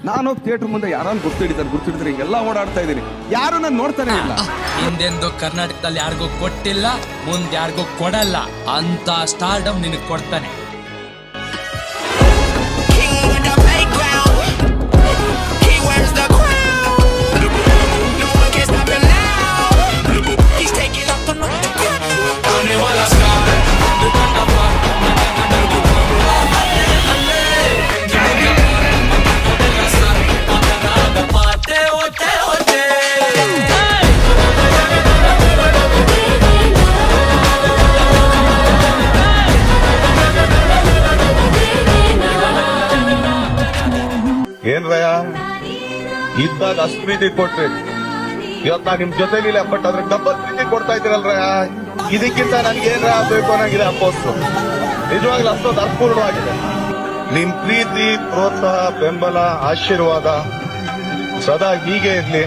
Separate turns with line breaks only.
ನಾನು ಥಿಯೇಟರ್ ಮುಂದೆ ಯಾರನ್ನು ಗುರ್ತಿಡಿದ್ರೆ ಹಿಂಗೆಲ್ಲ ಓಡಾಡ್ತಾ ಇದ್ದೀನಿ, ಯಾರು ನಾನು ನೋಡ್ತಾನೆ ಇಲ್ಲ.
ಹಿಂದೆಂದು ಕರ್ನಾಟಕದಲ್ಲಿ ಯಾರಿಗೂ ಕೊಟ್ಟಿಲ್ಲ, ಮುಂದೆ ಯಾರಿಗೂ ಕೊಡಲ್ಲ ಅಂತ ಸ್ಟಾರ್ಡಮ್ ನಿನಗೆ ಕೊಡ್ತಾನೆ.
ಏನ್ ರಯ ಇದ್ದಾಗ ಅಷ್ಟು ಪ್ರೀತಿ ಕೊಟ್ರಿ, ಇವತ್ತು ನಾ ನಿಮ್ ಜೊತೆಲಿಲ್ಲ, ಬಟ್ ಅದ್ರ ಡಬ್ಬಲ್ ಪ್ರೀತಿ ಕೊಡ್ತಾ ಇದ್ದೀರಲ್ ರಯ. ಇದಕ್ಕಿಂತ ನನ್ಗೆ ಏನ್ ಬೇಕು ಅನ್ನಂಗಿದೆ ಅಪ್ಪೋಸ್ತು. ನಿಜವಾಗ್ಲೂ ಅಷ್ಟೊಂದು ಅರ್ಥಪೂರ್ಣವಾಗಿದೆ. ನಿಮ್ ಪ್ರೀತಿ, ಪ್ರೋತ್ಸಾಹ, ಬೆಂಬಲ, ಆಶೀರ್ವಾದ ಸದಾ ಹೀಗೆ ಇರ್ಲಿ.